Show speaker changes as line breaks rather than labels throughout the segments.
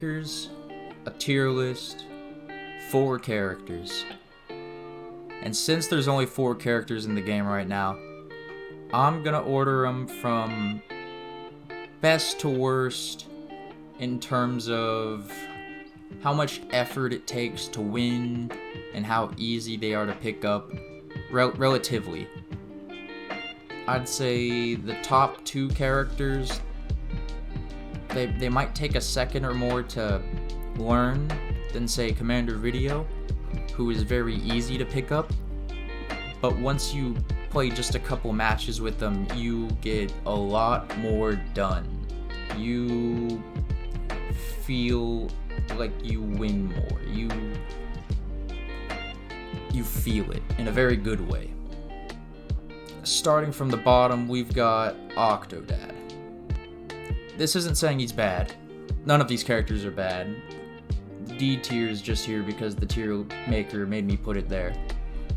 Here's a tier list, 4 characters. And since there's only 4 characters in the game right now, I'm gonna order them from best to worst in terms of how much effort it takes to win and how easy they are to pick up relatively. I'd say the top 2 characters, they might take a second or more to learn than, say, Commander Video, who is very easy to pick up. But once you play just a couple matches with them, you get a lot more done. You feel like you win more. You feel it in a very good way. Starting from the bottom, we've got Octodad. This isn't saying he's bad. None of these characters are bad. D tier is just here because the tier maker made me put it there.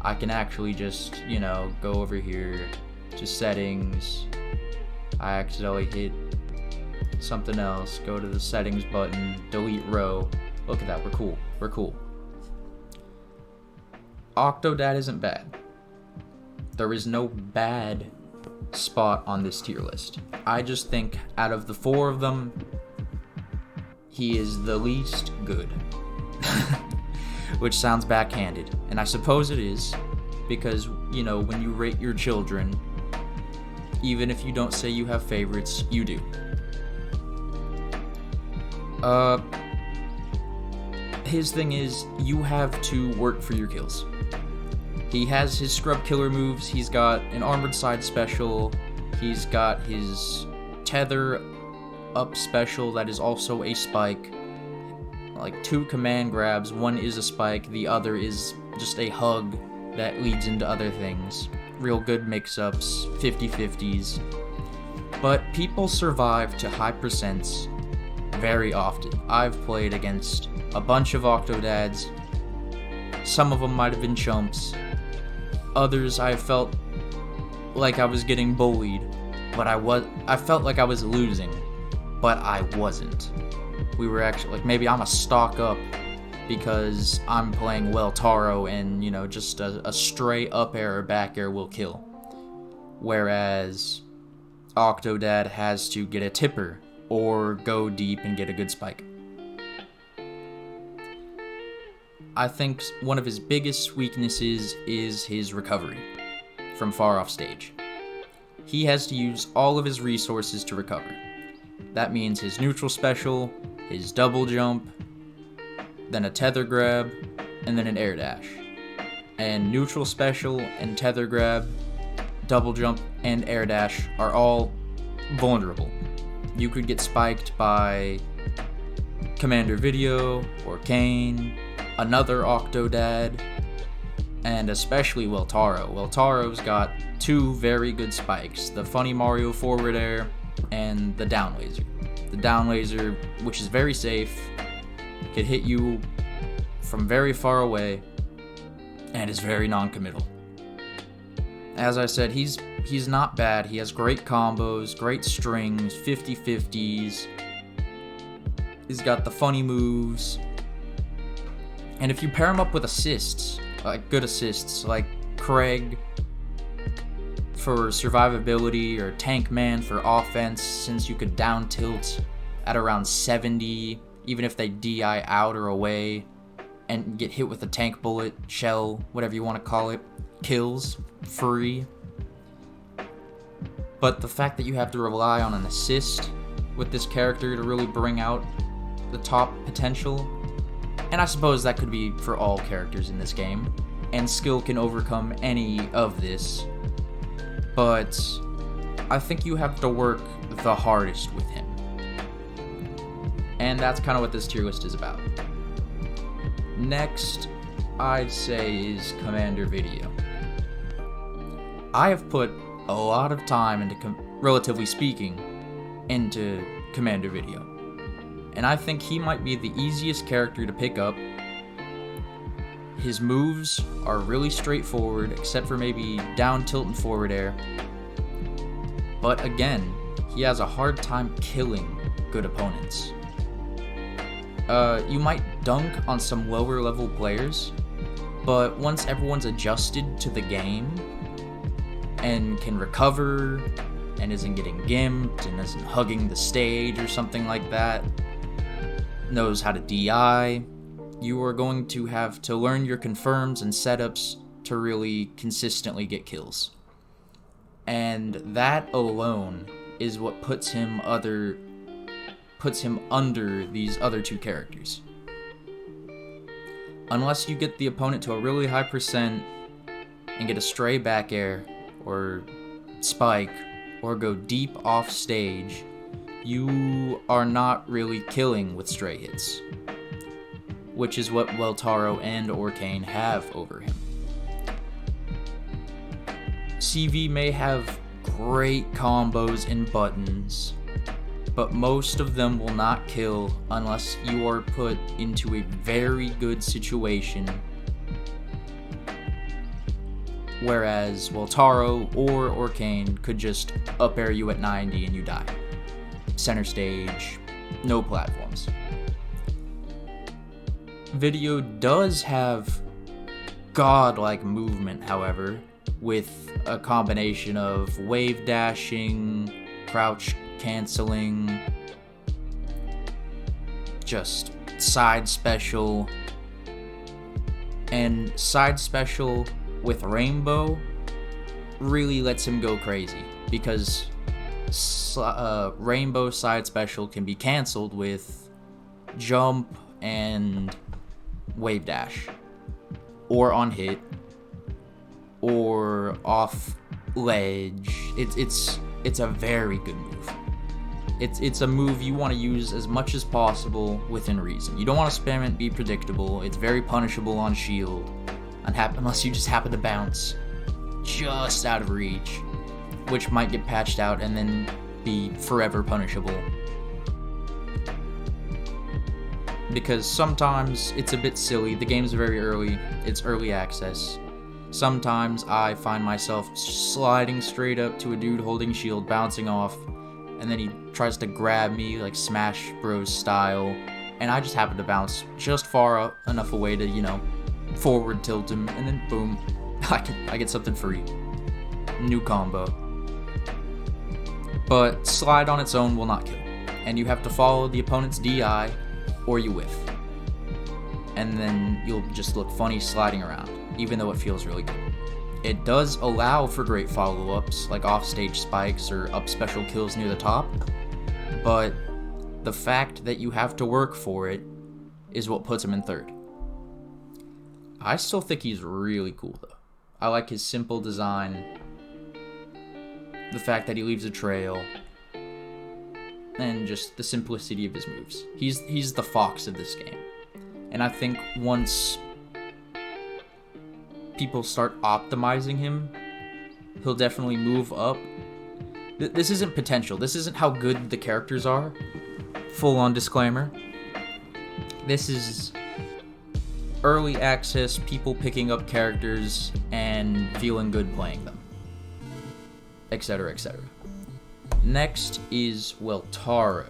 I can actually just, go over here to settings. I accidentally hit something else. Go to the settings button, delete row. Look at that, we're cool. Octodad isn't bad. There is no bad spot on this tier list. I just think out of the 4 of them, he is the least good. Which sounds backhanded, and I suppose it is, because, when you rate your children, even if you don't say you have favorites, you do. His thing is, you have to work for your kills. He has his scrub killer moves, he's got an armored side special, he's got his tether up special that is also a spike, like 2 command grabs, one is a spike, the other is just a hug that leads into other things. Real good mix-ups, 50-50s. But people survive to high percents very often. I've played against a bunch of Octodads. Some of them might have been chumps. Others I felt like I was getting bullied, but I felt like I was losing, but I wasn't. We were actually, maybe I'm a stock up because I'm playing Welltaro and, just a stray up air or back air will kill. Whereas Octodad has to get a tipper or go deep and get a good spike. I think one of his biggest weaknesses is his recovery from far off stage. He has to use all of his resources to recover. That means his neutral special, his double jump, then a tether grab, and then an air dash. And neutral special and tether grab, double jump, and air dash are all vulnerable. You could get spiked by Commander Video or Kane, another Octodad, and especially Welltaro. Welltaro's got 2 very good spikes, the funny Mario forward air and the down laser. The down laser, which is very safe, could hit you from very far away and is very non-committal. As I said, he's not bad. He has great combos, great strings, 50-50s. He's got the funny moves. And if you pair him up with assists, like good assists, like Craig for survivability or Tank Man for offense, since you could down tilt at around 70, even if they DI out or away, and get hit with a tank bullet, shell, whatever you want to call it, kills, free. But the fact that you have to rely on an assist with this character to really bring out the top potential, and I suppose that could be for all characters in this game, and skill can overcome any of this, but I think you have to work the hardest with him. And that's kind of what this tier list is about. Next, I'd say, is Commander Video. I have put a lot of time into, relatively speaking, into Commander Video. And I think he might be the easiest character to pick up. His moves are really straightforward, except for maybe down tilt and forward air. But again, he has a hard time killing good opponents. You might dunk on some lower level players, but once everyone's adjusted to the game and can recover and isn't getting gimped and isn't hugging the stage or something like that, knows how to DI, you are going to have to learn your confirms and setups to really consistently get kills. And that alone is what puts him under these other two characters. Unless you get the opponent to a really high percent and get a stray back air or spike or go deep off stage, you are not really killing with stray hits, which is what Welltaro and Orcane have over him. CV may have great combos and buttons, but most of them will not kill unless you are put into a very good situation, whereas Welltaro or Orcane could just up air you at 90 and you die. Center stage, no platforms. Video does have godlike movement, however, with a combination of wave dashing, crouch canceling, just side special, and side special with Rainbow really lets him go crazy, because Rainbow side special can be cancelled with jump and wave dash, or on hit, or off ledge. It's a very good move. It's a move you want to use as much as possible within reason. You don't want to spam it and be predictable. It's very punishable on shield, unless you just happen to bounce just out of reach, which might get patched out and then be forever punishable. Because sometimes it's a bit silly. The game's very early. It's early access. Sometimes I find myself sliding straight up to a dude holding shield, bouncing off, and then he tries to grab me like Smash Bros style, and I just happen to bounce just far enough away to, forward tilt him, and then boom, I get something free. New combo. But slide on its own will not kill, and you have to follow the opponent's DI or you whiff. And then you'll just look funny sliding around, even though it feels really good. It does allow for great follow-ups, like offstage spikes or up special kills near the top, but the fact that you have to work for it is what puts him in third. I still think he's really cool, though. I like his simple design, the fact that he leaves a trail, and just the simplicity of his moves. He's the Fox of this game. And I think once people start optimizing him, he'll definitely move up. This isn't potential. This isn't how good the characters are. Full-on disclaimer. This is early access, people picking up characters and feeling good playing them, etc., etc. Next is Welltaro.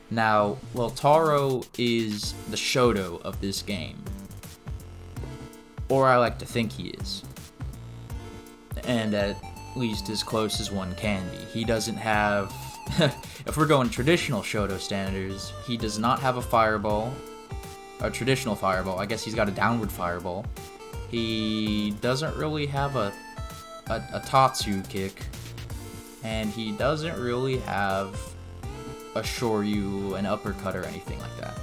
Now, Welltaro is the Shoto of this game. Or I like to think he is. And at least as close as one can be. He doesn't have... if we're going traditional Shoto standards, he does not have a fireball. A traditional fireball. I guess he's got a downward fireball. He doesn't really have a Tatsu kick. And he doesn't really have a Shoryu, an uppercut, or anything like that.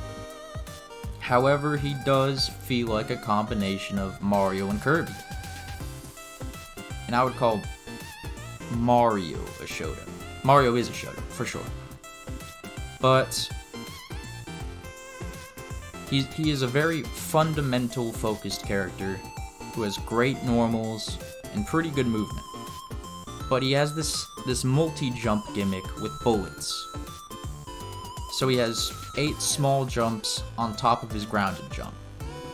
However, he does feel like a combination of Mario and Kirby. And I would call Mario a Shoto. Mario is a Shoto, for sure. But he is a very fundamental focused character who has great normals and pretty good movement. But he has this multi-jump gimmick with bullets. So he has 8 small jumps on top of his grounded jump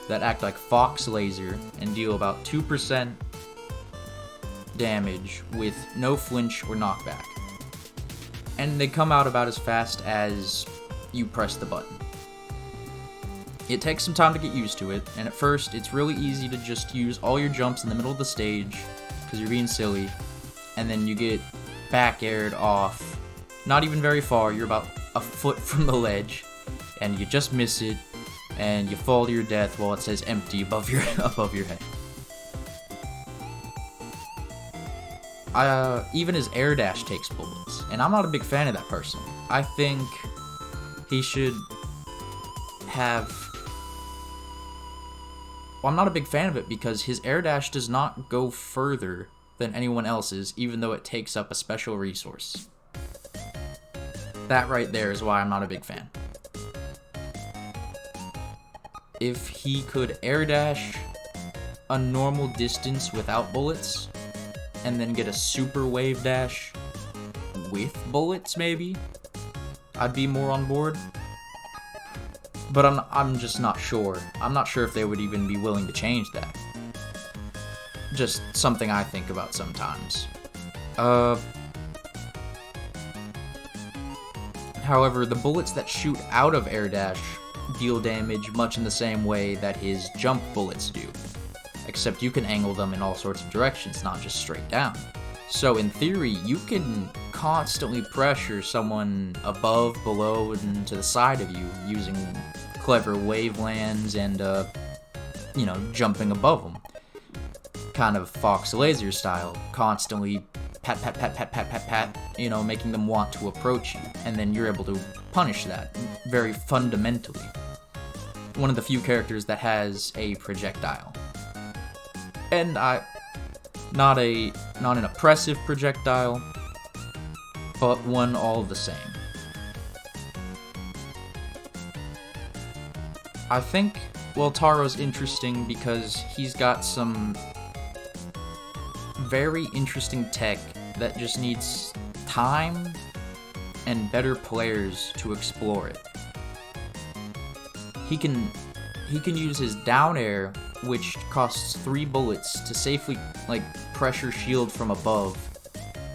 that act like Fox Laser and deal about 2% damage with no flinch or knockback. And they come out about as fast as you press the button. It takes some time to get used to it, and at first it's really easy to just use all your jumps in the middle of the stage, because you're being silly, and then you get back aired off, not even very far, you're about a foot from the ledge, and you just miss it, and you fall to your death while it says empty above your head. Even his air dash takes bullets, and I'm not a big fan of that personally. I think he should have... Well, I'm not a big fan of it because his air dash does not go further than anyone else's, even though it takes up a special resource. That right there is why I'm not a big fan. If he could air dash a normal distance without bullets, and then get a super wave dash with bullets, maybe, I'd be more on board. But I'm just not sure. I'm not sure if they would even be willing to change that. Just something I think about sometimes. However, the bullets that shoot out of air dash deal damage much in the same way that his jump bullets do. Except you can angle them in all sorts of directions, not just straight down. So in theory, you can constantly pressure someone above, below, and to the side of you using clever wavelands and, jumping above them. Kind of Fox Laser style, constantly pat, pat, pat, pat, pat, pat, pat, making them want to approach you, and then you're able to punish that very fundamentally. One of the few characters that has a projectile. And not an oppressive projectile, but one all the same. I think Welltaro's interesting because he's got some very interesting tech that just needs time and better players to explore it. He can use his down air, which costs 3 bullets, to safely pressure shield from above,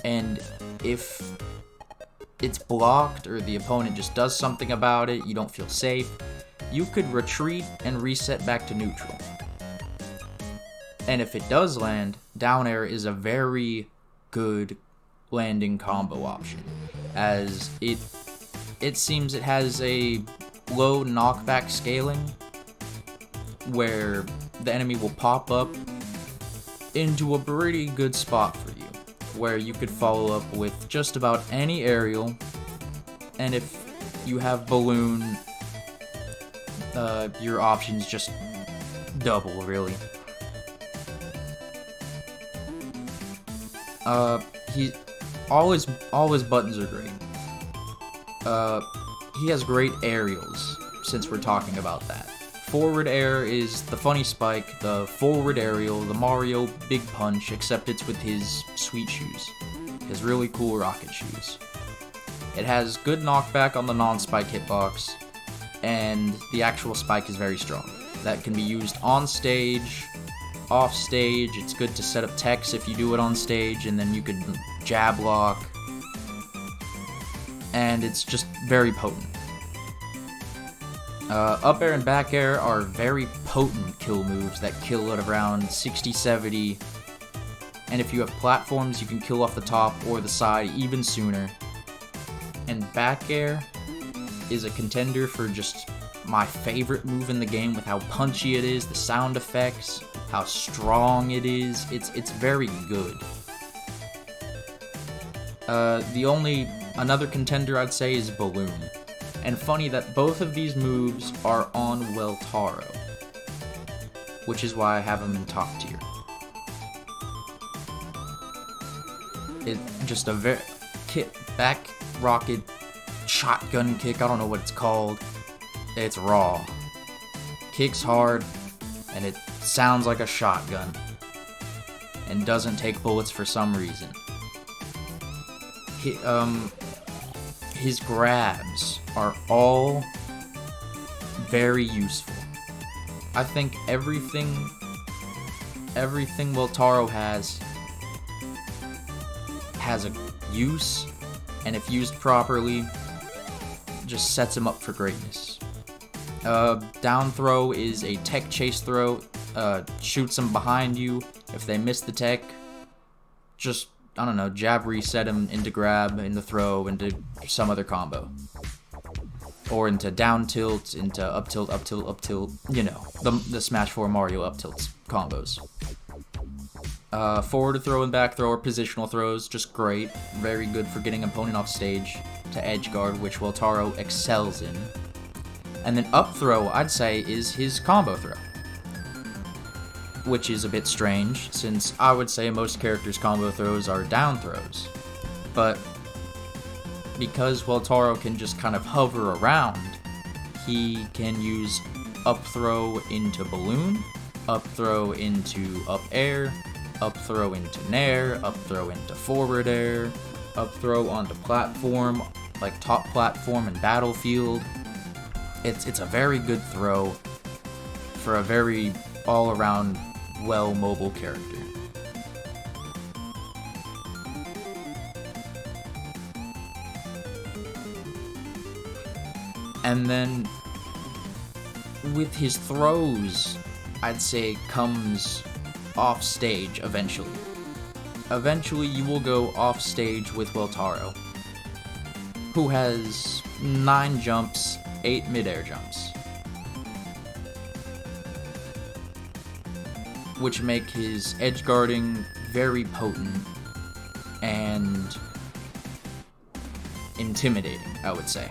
and if it's blocked or the opponent just does something about it, you don't feel safe, you could retreat and reset back to neutral. And if it does land, down air is a very good landing combo option, as it seems it has a low knockback scaling where the enemy will pop up into a pretty good spot for you, where you could follow up with just about any aerial, and if you have balloon, your options just double, really. All his buttons are great. He has great aerials, since we're talking about that. Forward air is the funny spike, the forward aerial, the Mario big punch, except it's with his sweet shoes. His really cool rocket shoes. It has good knockback on the non-spike hitbox, and the actual spike is very strong. That can be used on stage, off stage. It's good to set up techs if you do it on stage, and then you could jab lock. And it's just very potent. Up air and back air are very potent kill moves that kill at around 60-70. And if you have platforms, you can kill off the top or the side even sooner. And back air is a contender for just my favorite move in the game, with how punchy it is, the sound effects, how strong it is. It's very good. Another contender I'd say is balloon. And funny that both of these moves are on Welltaro, which is why I have him in top tier. It's just a very back rocket shotgun kick. I don't know what it's called. It's raw. Kicks hard, and it sounds like a shotgun, and doesn't take bullets for some reason. His grabs are all very useful. I think everything Welltaro has a use, and if used properly, just sets him up for greatness. Down throw is a tech chase throw, shoots them behind you. If they miss the tech, just, I don't know, jab reset him into grab, into throw, into some other combo. Or into down tilt, into up tilt, up tilt, up tilt, you know, the Smash 4 Mario up tilts combos. Forward throw and back throw are positional throws, just great. Very good for getting opponent off stage to edge guard, which Welltaro excels in. And then up throw, I'd say, is his combo throw. Which is a bit strange, since I would say most characters' combo throws are down throws. But because Welltaro can just kind of hover around, he can use up throw into balloon, up throw into up air, up throw into nair, up throw into forward air, up throw onto platform, like top platform and battlefield. It's a very good throw for a very all-around, well-mobile character. And then, with his throws, I'd say comes off stage eventually. Eventually, you will go off stage with Welltaro, who has 9 jumps, 8 mid-air jumps, which make his edge guarding very potent and intimidating, I would say.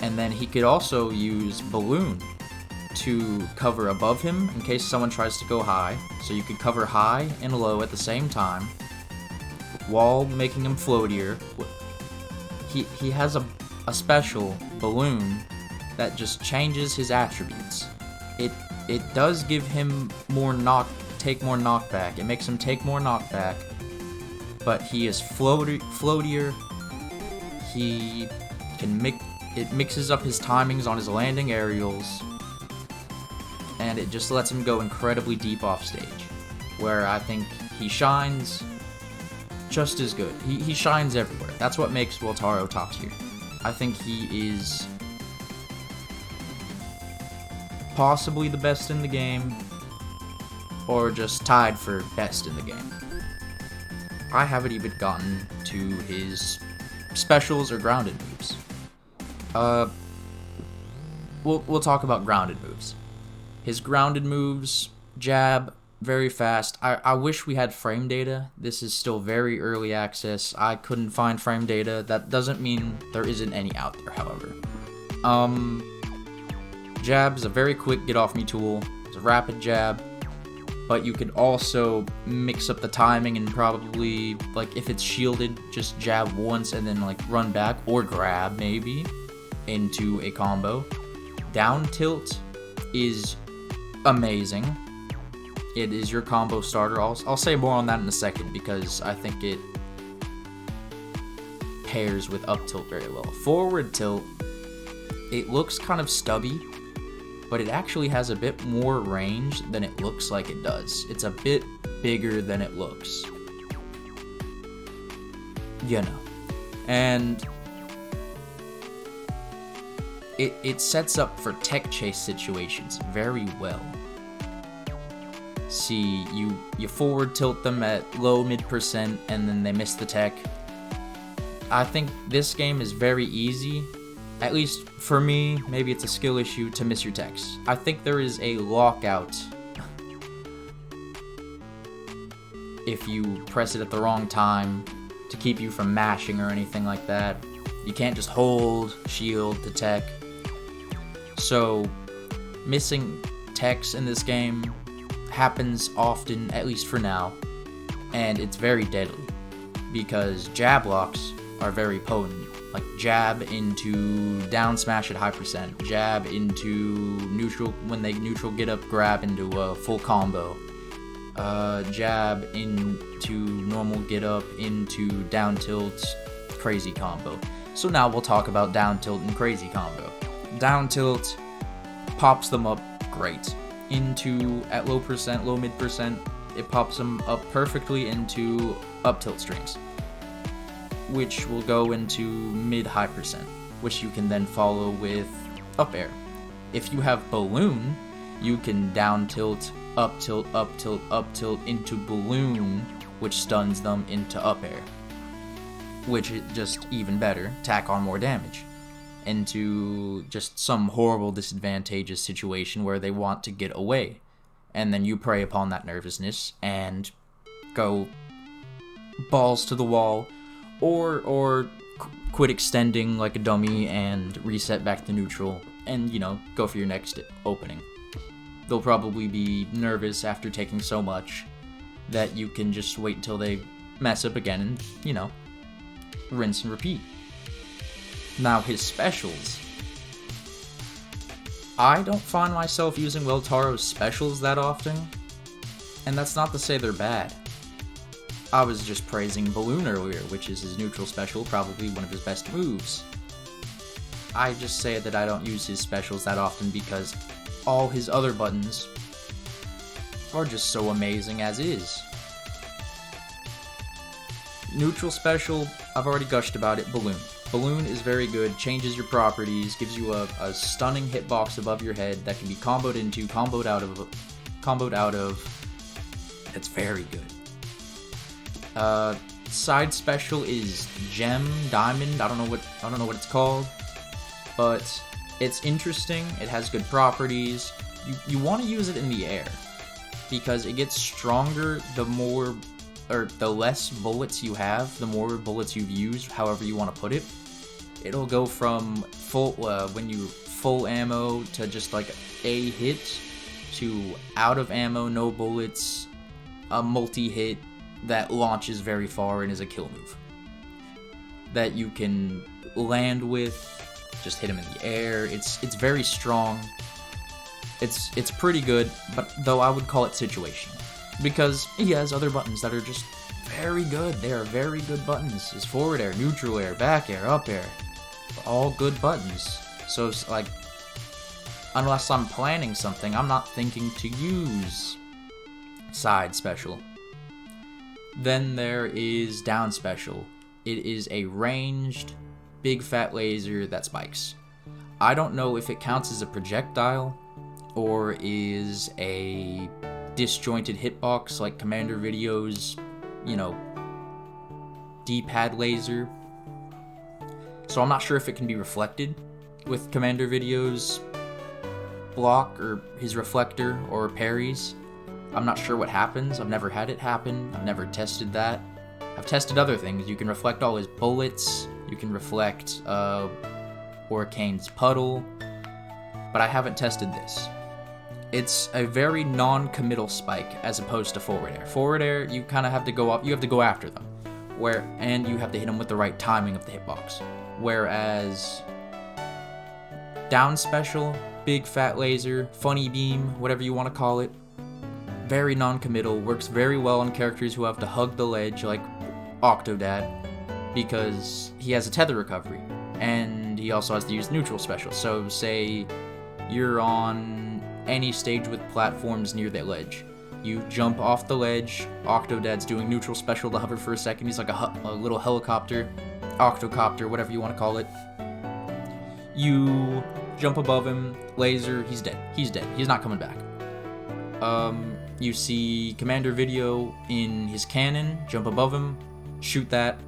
And then he could also use balloon to cover above him in case someone tries to go high, so you could cover high and low at the same time while making him floatier. He has a special balloon that just changes his attributes. It does give him take more knockback. It makes him take more knockback, but he is floatier. He can it mixes up his timings on his landing aerials, and it just lets him go incredibly deep off stage, where I think he shines just as good. He shines everywhere. That's what makes Welltaro top tier. I think he is possibly the best in the game, or just tied for best in the game. I haven't even gotten to his specials or grounded moves. We'll talk about grounded moves. His grounded moves, jab, very fast. I wish we had frame data. This is still very early access. I couldn't find frame data. That doesn't mean there isn't any out there, however. Jab is a very quick get-off-me tool. It's a rapid jab, but you could also mix up the timing and probably, like, if it's shielded, just jab once and then, like, run back, or grab, maybe, into a combo. Down tilt is amazing. It is your combo starter. I'll say more on that in a second, because I think it pairs with up tilt very well. Forward tilt, it looks kind of stubby, but it actually has a bit more range than it looks like it does. It's a bit bigger than it looks. You know. And it sets up for tech chase situations very well. See, you forward tilt them at low mid percent and then they miss the tech. I think this game is very easy, at least for me. Maybe it's a skill issue to miss your techs. I think there is a lockout if you press it at the wrong time to keep you from mashing or anything like that. You can't just hold shield to tech. So missing techs in this game happens often, at least for now, and it's very deadly because jab locks are very potent. Like jab into down smash at high percent, jab into neutral when they neutral get up grab into a full combo, jab into normal get up into down tilt crazy combo. So now we'll talk about down tilt and crazy combo. Down tilt pops them up great. Into at low percent, low mid percent, it pops them up perfectly into up tilt strings. which will go into mid-high percent, which you can then follow with up air. If you have balloon, you can down tilt, up tilt, up tilt, up tilt into balloon, which stuns them into up air, which is just even better, tack on more damage into just some horrible disadvantageous situation where they want to get away, and then you prey upon that nervousness and go balls to the wall, or quit extending like a dummy and reset back to neutral and, you know, go for your next opening. They'll probably be nervous after taking so much that you can just wait until they mess up again and, you know, rinse and repeat. Now, his specials. I don't find myself using Welltaro's specials that often, and that's not to say they're bad. I was just praising Balloon earlier, which is his neutral special, probably one of his best moves. I just say that I don't use his specials that often because all his other buttons are just so amazing as is. Neutral special, I've already gushed about it, Balloon. Balloon is very good, changes your properties, gives you a stunning hitbox above your head that can be comboed into, comboed out of. It's very good. Side special is Gem, Diamond, I don't know what it's called, but it's interesting, it has good properties. You want to use it in the air, because it gets stronger the less bullets you have, the more bullets you've used, however you want to put it. It'll go from full ammo to just like a hit, to out of ammo, no bullets, a multi-hit that launches very far and is a kill move. That you can land with, just hit him in the air. It's very strong. It's pretty good, but though I would call it situational, because he has other buttons that are just very good. They are very good buttons. His forward air, neutral air, back air, up air, all good buttons. So it's like, unless I'm planning something, I'm not thinking to use side special. Then there is down special. It is a ranged, big fat laser that spikes. I don't know if it counts as a projectile or is a disjointed hitbox like Commander Video's, you know, D-pad laser. So I'm not sure if it can be reflected with Commander Video's block or his reflector or parries. I'm not sure what happens. I've never had it happen. I've never tested that. I've tested other things. You can reflect all his bullets. You can reflect Hurricane's puddle. But I haven't tested this. It's a very non-committal spike as opposed to forward air. Forward air, you kind of have to go up. You have to go after them. And you have to hit them with the right timing of the hitbox. Whereas down special, big fat laser, funny beam, whatever you want to call it, very non-committal, works very well on characters who have to hug the ledge like Octodad, because he has a tether recovery, and he also has to use neutral special. So say you're on any stage with platforms near that ledge. You jump off the ledge, Octodad's doing neutral special to hover for a second, he's like a little helicopter, octocopter, whatever you want to call it. You jump above him, laser, he's dead. He's not coming back. You see Commander Video in his cannon, jump above him, shoot that.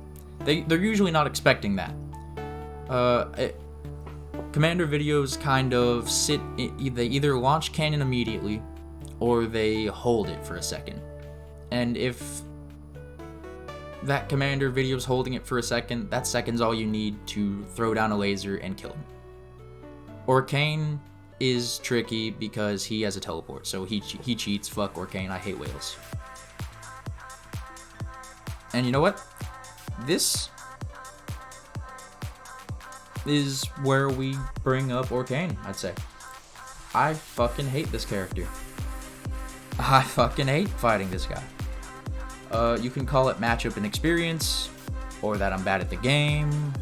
They're usually not expecting that. Commander Videos kind of they either launch cannon immediately, or they hold it for a second. And if that Commander Video's holding it for a second, that second's all you need to throw down a laser and kill him. Hurricane is tricky because he has a teleport, so he cheats. Fuck Hurricane, I hate whales. And you know what? This is where we bring up Hurricane, I'd say. I fucking hate this character. I fucking hate fighting this guy. You can call it matchup inexperience, or that I'm bad at the game,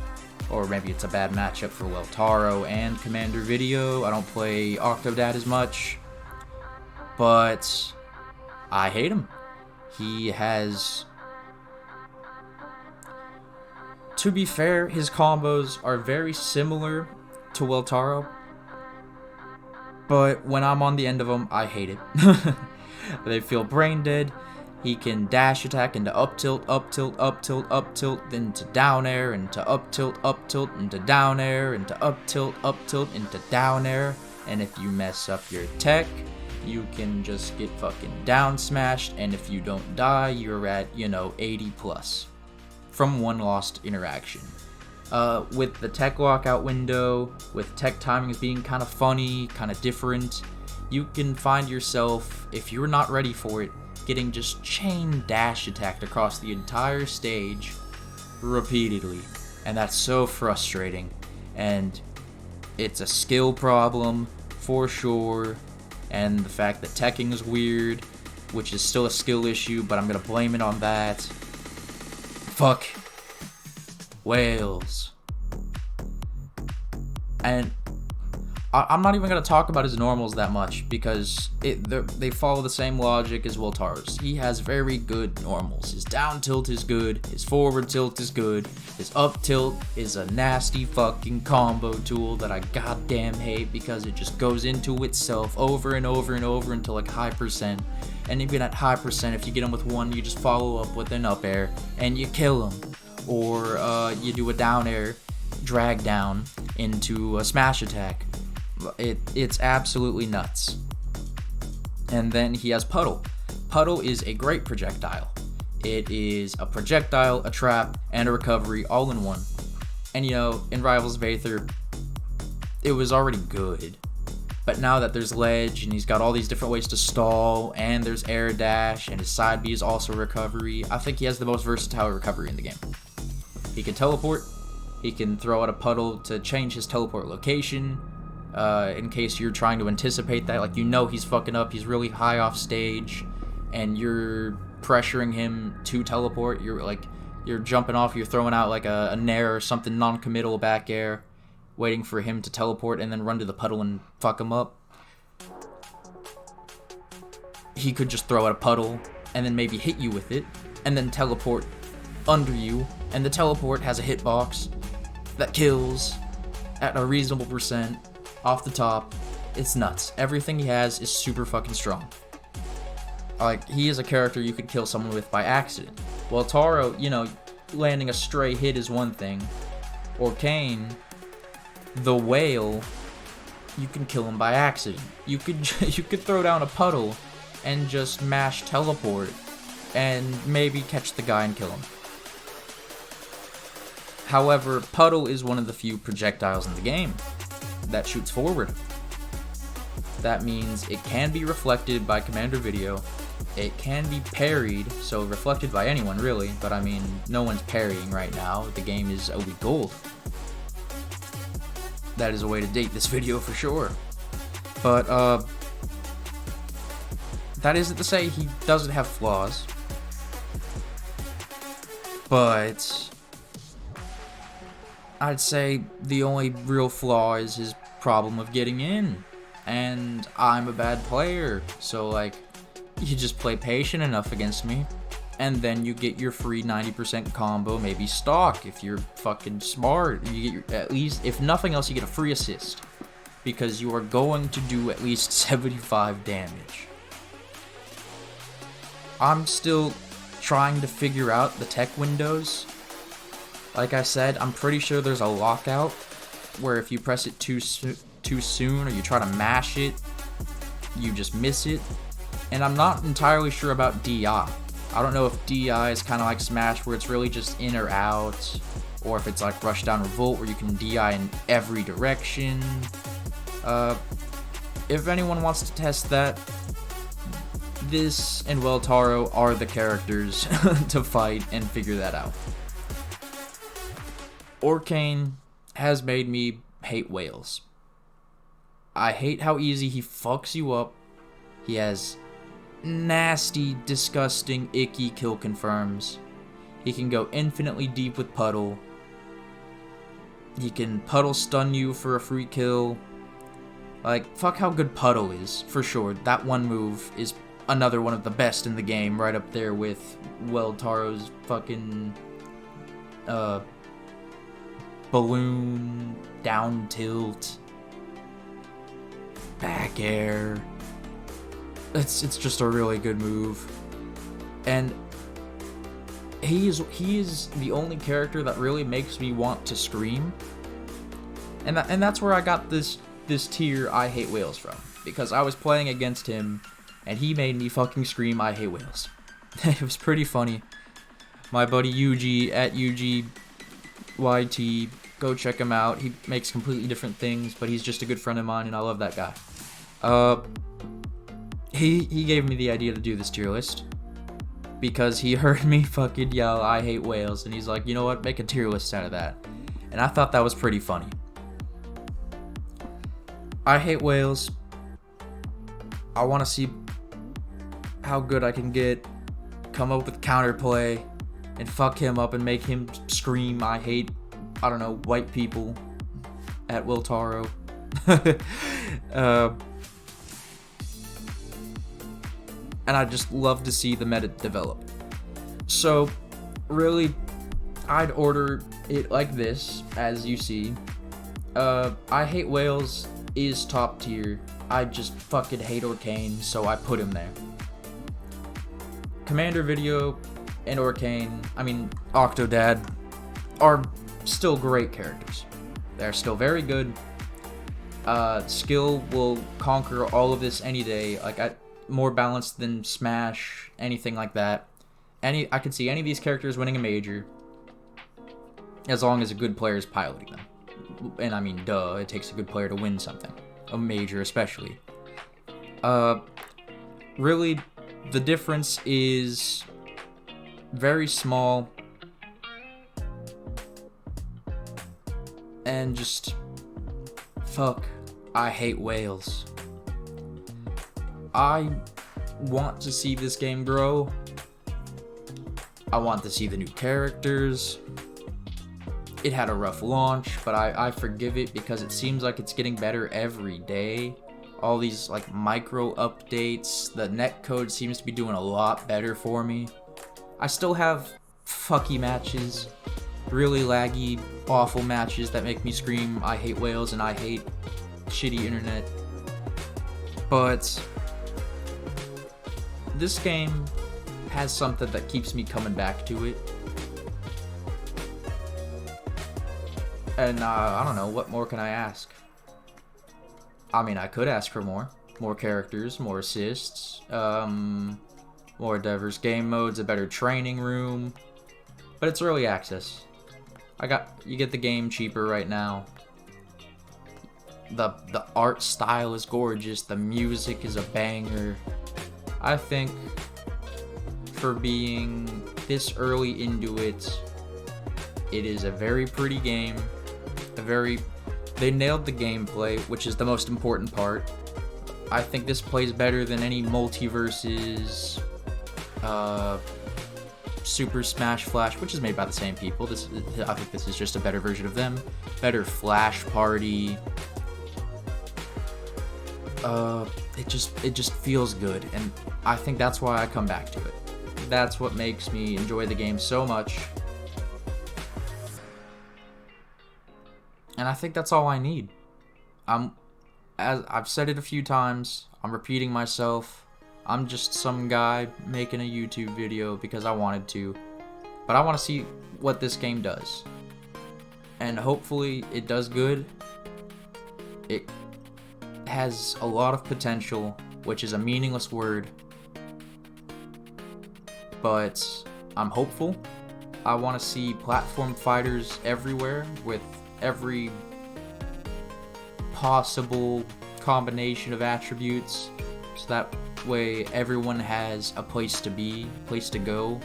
or maybe it's a bad matchup for Welltaro and Commander Video. I don't play Octodad as much, but I hate him. He has To be fair, his combos are very similar to Welltaro, but when I'm on the end of them, I hate it. They feel brain dead. He can dash attack into up tilt, up tilt, up tilt, up tilt, into down air, into up tilt, into down air, into up tilt, into down air. And if you mess up your tech, you can just get fucking down smashed. And if you don't die, you're at, 80 plus from one lost interaction. With the tech lockout window, with tech timings being kind of funny, kind of different, you can find yourself, if you're not ready for it, getting just chain dash attacked across the entire stage repeatedly. And that's so frustrating. And it's a skill problem for sure. And the fact that teching is weird, which is still a skill issue, but I'm gonna blame it on that. Fuck. Whales. And I'm not even going to talk about his normals that much, because they follow the same logic as Welltaro's. He has very good normals. His down tilt is good, his forward tilt is good, his up tilt is a nasty fucking combo tool that I goddamn hate, because it just goes into itself over and over and over until like high percent. And even at high percent, if you get him with one, you just follow up with an up air and you kill him. Or you do a down air drag down into a smash attack. It's absolutely nuts. And then he has Puddle. Puddle is a great projectile. It is a projectile, a trap, and a recovery all in one. And in Rivals of Aether, it was already good. But now that there's ledge, and he's got all these different ways to stall, and there's air dash, and his side B is also recovery, I think he has the most versatile recovery in the game. He can teleport, he can throw out a puddle to change his teleport location, in case you're trying to anticipate that, like he's fucking up, he's really high off stage, and you're pressuring him to teleport, you're jumping off, you're throwing out like a nair or something non-committal back air, waiting for him to teleport and then run to the puddle and fuck him up. He could just throw out a puddle and then maybe hit you with it, and then teleport under you, and the teleport has a hitbox that kills at a reasonable percent off the top. It's nuts. Everything he has is super fucking strong. Like, he is a character you could kill someone with by accident. Well, Taro, landing a stray hit is one thing. Or Kane, the whale, you can kill him by accident. You could throw down a puddle and just mash teleport and maybe catch the guy and kill him. However, Puddle is one of the few projectiles in the game that shoots forward. That means it can be reflected by commander video, it can be parried, so reflected by anyone really, but I mean, no one's parrying right now, the game is a week old. That is a way to date this video for sure. But, that isn't to say he doesn't have flaws. But I'd say the only real flaw is his problem of getting in. And I'm a bad player, so you just play patient enough against me, and then you get your free 90% combo, maybe stock if you're fucking smart. You get at least, if nothing else, you get a free assist, because you are going to do at least 75 damage. I'm still trying to figure out the tech windows. Like I said, I'm pretty sure there's a lockout where if you press it too soon or you try to mash it, you just miss it. And I'm not entirely sure about DI. I don't know if DI is kind of like Smash where it's really just in or out, or if it's like Rush Down Revolt where you can DI in every direction. If anyone wants to test that, this and Welltaro are the characters to fight and figure that out. Orcane has made me hate whales. I hate how easy he fucks you up. He has nasty, disgusting, icky kill confirms. He can go infinitely deep with Puddle. He can Puddle stun you for a free kill. Fuck how good Puddle is, for sure. That one move is another one of the best in the game, right up there with Welltaro's fucking, balloon, down tilt, back air. It's just a really good move. And he is the only character that really makes me want to scream. And that's where I got this tier I hate whales from, because I was playing against him and he made me fucking scream I hate whales. It was pretty funny. My buddy Yuji at UGYT, go check him out. He makes completely different things, but he's just a good friend of mine and I love that guy. He gave me the idea to do this tier list because he heard me fucking yell I hate whales, and he's like, you know what, make a tier list out of that. And I thought that was pretty funny. I hate whales. I want to see how good I can get, come up with counterplay, and fuck him up and make him scream I hate, I don't know, white people at Welltaro. And I just love to see the meta develop. So, really, I'd order it like this, as you see. I hate whales is top tier. I just fucking hate Orcane, so I put him there. Commander Video and Octodad are still great characters. They're still very good. Skill will conquer all of this any day. More balanced than Smash, anything like that. I could see any of these characters winning a major, as long as a good player is piloting them. And I mean, duh, it takes a good player to win something. A major especially. Really, the difference is very small. And just, fuck, I hate whales. I want to see this game grow. I want to see the new characters. It had a rough launch, but I forgive it because it seems like it's getting better every day. All these micro updates, the netcode seems to be doing a lot better for me. I still have fucky matches, really laggy, awful matches that make me scream I hate whales and I hate shitty internet. But this game has something that keeps me coming back to it. And I don't know, what more can I ask? I mean, I could ask for more characters, more assists, more diverse game modes, a better training room, but it's early access. You get the game cheaper right now. The art style is gorgeous, the music is a banger. I think for being this early into it, it is a very pretty game. They nailed the gameplay, which is the most important part. I think this plays better than any Multiverses, Super Smash Flash, which is made by the same people. I think this is just a better version of them. Better Flash Party. It just feels good, and I think that's why I come back to it. That's what makes me enjoy the game so much. And I think that's all I need. As I've said it a few times, I'm repeating myself. I'm just some guy making a YouTube video because I wanted to. But I want to see what this game does. And hopefully it does good. It has a lot of potential, which is a meaningless word. But I'm hopeful. I want to see platform fighters everywhere with every possible combination of attributes, so that way everyone has a place to be, place to go,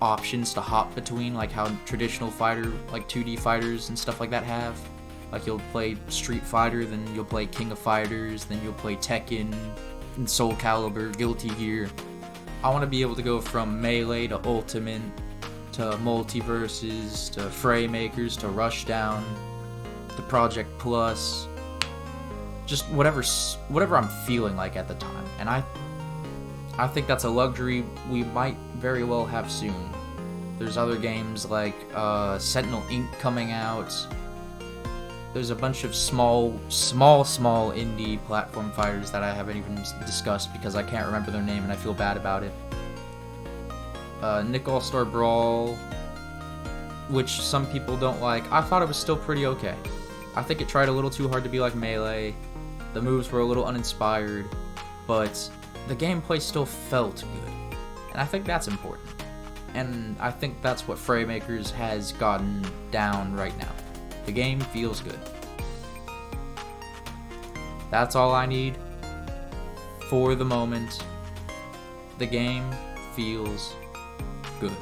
options to hop between, like how traditional fighter, 2D fighters and stuff like that have. You'll play Street Fighter, then you'll play King of Fighters, then you'll play Tekken, and Soul Calibur, Guilty Gear. I want to be able to go from Melee to Ultimate, to Multiverses, to Fraymakers, to Rushdown, to Project Plus, just whatever I'm feeling like at the time. And I think that's a luxury we might very well have soon. There's other games like Sentinel Inc. coming out. There's a bunch of small indie platform fighters that I haven't even discussed because I can't remember their name and I feel bad about it. Nick All-Star Brawl, which some people don't like. I thought it was still pretty okay. I think it tried a little too hard to be like Melee. The moves were a little uninspired, but the gameplay still felt good. And I think that's important. And I think that's what Fraymakers has gotten down right now. The game feels good. That's all I need for the moment. The game feels good.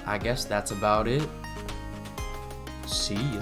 I guess that's about it. See ya.